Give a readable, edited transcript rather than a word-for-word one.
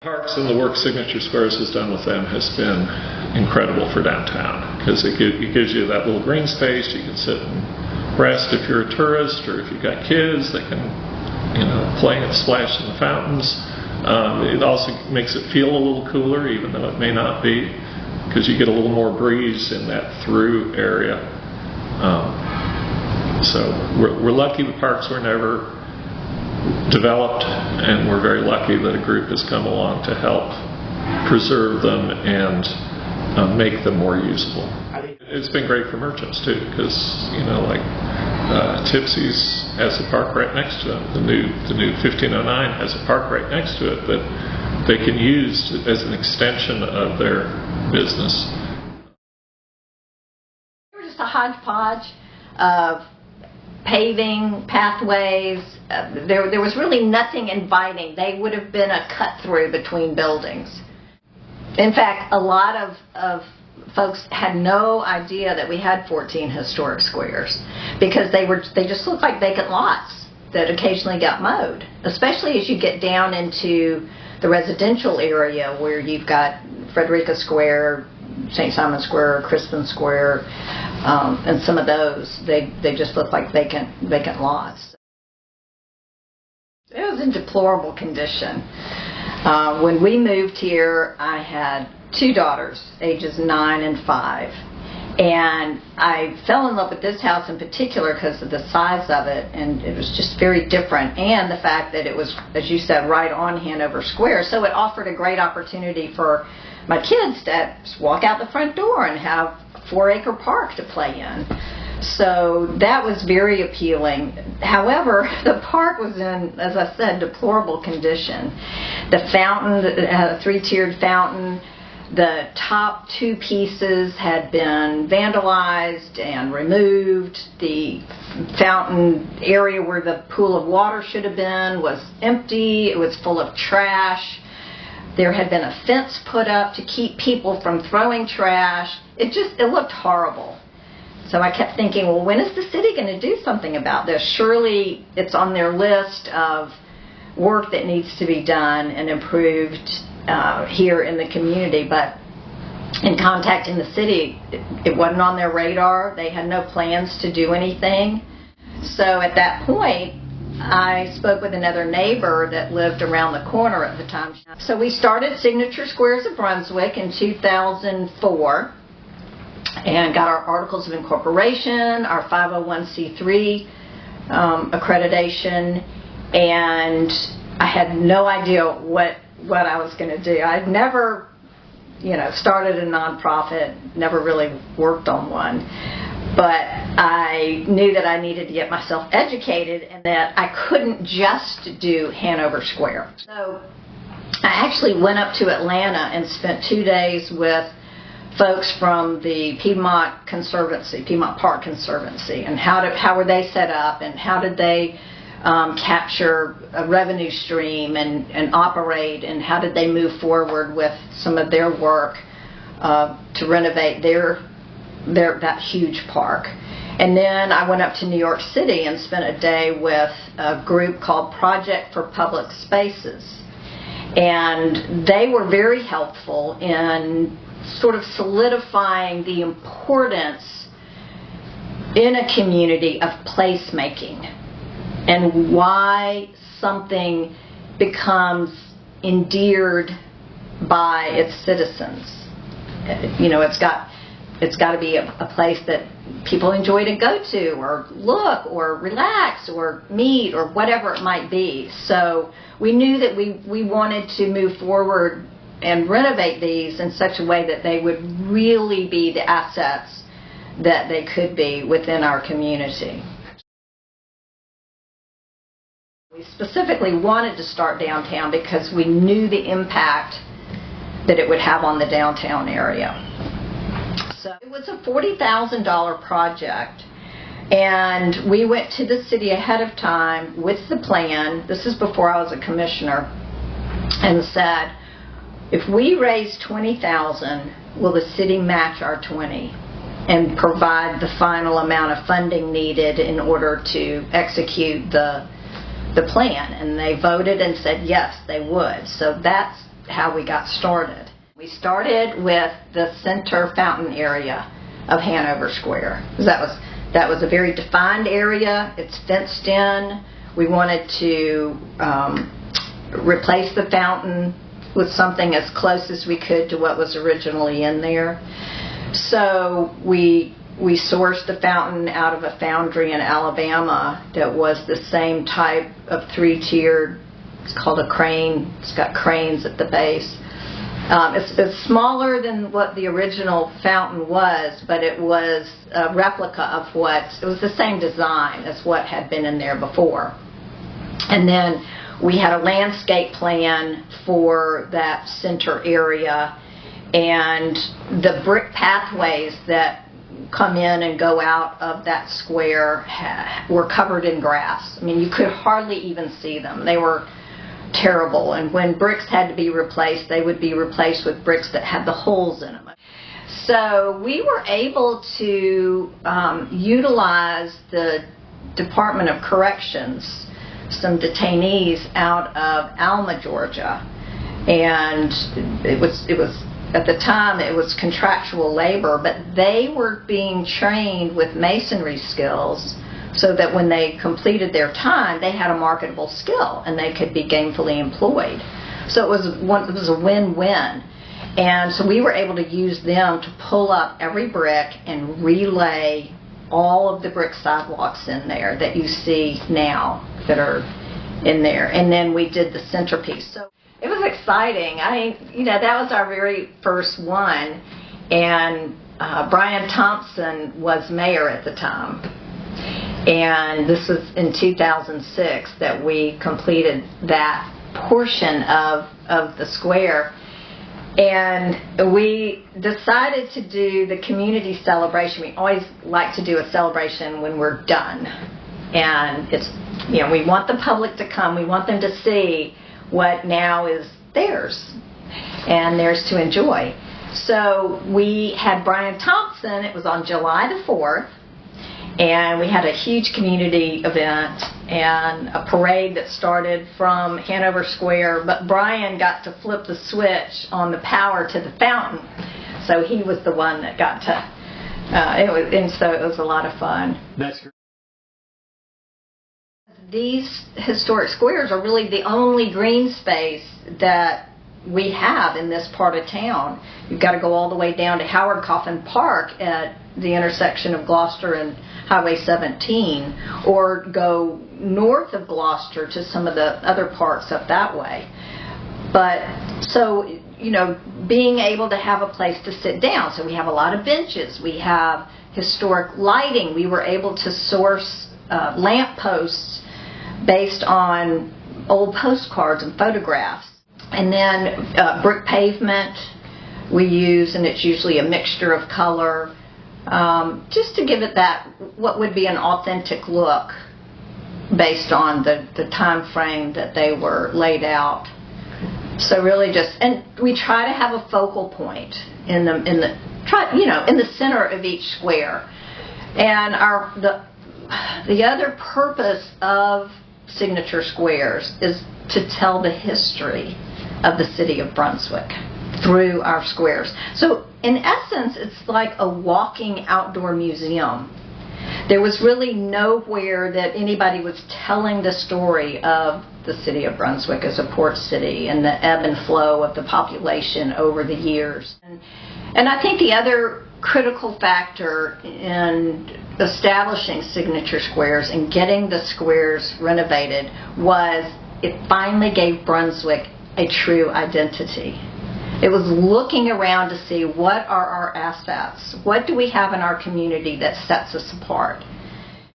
Parks and the work Signature Squares has done with them has been incredible for downtown, because it gives you that little green space. You can sit and rest if you're a tourist, or if you've got kids, they can, play and splash in the fountains. It also makes it feel a little cooler, even though it may not be, because you get a little more breeze in that through area. So we're lucky the parks were never developed, and we're very lucky that a group has come along to help preserve them and make them more usable. It's been great for merchants too, because Tipsy's has a park right next to it. The new 1509 has a park right next to it that they can use as an extension of their business. We're just a hodgepodge of paving, pathways. There was really nothing inviting. They would have been a cut-through between buildings. In fact, a lot of folks had no idea that we had 14 historic squares, because they just looked like vacant lots that occasionally got mowed, especially as you get down into the residential area where you've got Frederica Square, St. Simon Square, Crispin Square, and some of those, they just look like vacant lots. It was in deplorable condition. When we moved here, I had 2 daughters, ages 9 and 5. And I fell in love with this house in particular because of the size of it, and it was just very different, and the fact that it was, as you said, right on Hanover Square, so it offered a great opportunity for my kids to walk out the front door and have a 4-acre park to play in. So that was very appealing. However, the park was in, as I said, deplorable condition. The fountain, it had a 3-tiered fountain. The top 2 pieces had been vandalized and removed. The fountain area where the pool of water should have been was empty. It was full of trash. There had been a fence put up to keep people from throwing trash. It looked horrible. So I kept thinking, well, when is the city going to do something about this? Surely it's on their list of work that needs to be done and improved here in the community. But in contacting the city, it wasn't on their radar. They had no plans to do anything. So at that point, I spoke with another neighbor that lived around the corner at the time. So we started Signature Squares of Brunswick in 2004 and got our Articles of Incorporation, our 501c3 accreditation, and I had no idea what I was going to do. I'd never, started a nonprofit, never really worked on one. But I knew that I needed to get myself educated and that I couldn't just do Hanover Square. So I actually went up to Atlanta and spent 2 days with folks from the Piedmont Park Conservancy, and how were they set up, and how did they capture a revenue stream and operate, and how did they move forward with some of their work to renovate that huge park. And then I went up to New York City and spent a day with a group called Project for Public Spaces, and they were very helpful in sort of solidifying the importance in a community of placemaking and why something becomes endeared by its citizens. It's got to be a place that people enjoy to go to or look or relax or meet or whatever it might be. So we knew that we wanted to move forward and renovate these in such a way that they would really be the assets that they could be within our community. We specifically wanted to start downtown because we knew the impact that it would have on the downtown area. So it was a $40,000 project, and we went to the city ahead of time with the plan. This is before I was a commissioner, and said, if we raise $20,000, will the city match our $20,000 and provide the final amount of funding needed in order to execute the plan? And they voted and said yes, they would. So that's how we got started. We started with the center fountain area of Hanover Square. That was a very defined area. It's fenced in. We wanted to replace the fountain with something as close as we could to what was originally in there. So we sourced the fountain out of a foundry in Alabama that was the same type of three-tiered. It's called a crane. It's got cranes at the base. It's smaller than what the original fountain was, but it was a replica of it was the same design as what had been in there before. And then we had a landscape plan for that center area, and the brick pathways that come in and go out of that square were covered in grass. I mean, you could hardly even see them. They were terrible, and when bricks had to be replaced, they would be replaced with bricks that had the holes in them. So we were able to utilize the Department of Corrections, some detainees out of Alma, Georgia, and it was at the time it was contractual labor, but they were being trained with masonry skills so that when they completed their time, they had a marketable skill and they could be gainfully employed. So it was a win-win. And so we were able to use them to pull up every brick and relay all of the brick sidewalks in there that you see now that are in there. And then we did the centerpiece. So it was exciting. That was our very first one. And Brian Thompson was mayor at the time. And this was in 2006 that we completed that portion of the square. And we decided to do the community celebration. We always like to do a celebration when we're done. And it's, we want the public to come. We want them to see what now is theirs and theirs to enjoy. So we had Brian Thompson. It was on July the 4th. And we had a huge community event and a parade that started from Hanover Square, but Brian got to flip the switch on the power to the fountain, so he was the one that got to, so it was a lot of fun. That's great. These historic squares are really the only green space that we have in this part of town. You've got to go all the way down to Howard Coffin Park at the intersection of Gloucester and Highway 17, or go north of Gloucester to some of the other parks up that way. But so, being able to have a place to sit down. So we have a lot of benches. We have historic lighting. We were able to source lamp posts based on old postcards and photographs. And then brick pavement we use, and it's usually a mixture of color, just to give it that, what would be an authentic look based on the time frame that they were laid out. So really and we try to have a focal point in the center of each square. And the other purpose of signature squares is to tell the history of the city of Brunswick through our squares. So in essence, it's like a walking outdoor museum. There was really nowhere that anybody was telling the story of the city of Brunswick as a port city and the ebb and flow of the population over the years. And I think the other critical factor in establishing signature squares and getting the squares renovated was it finally gave Brunswick a true identity. It was looking around to see what are our assets, what do we have in our community that sets us apart.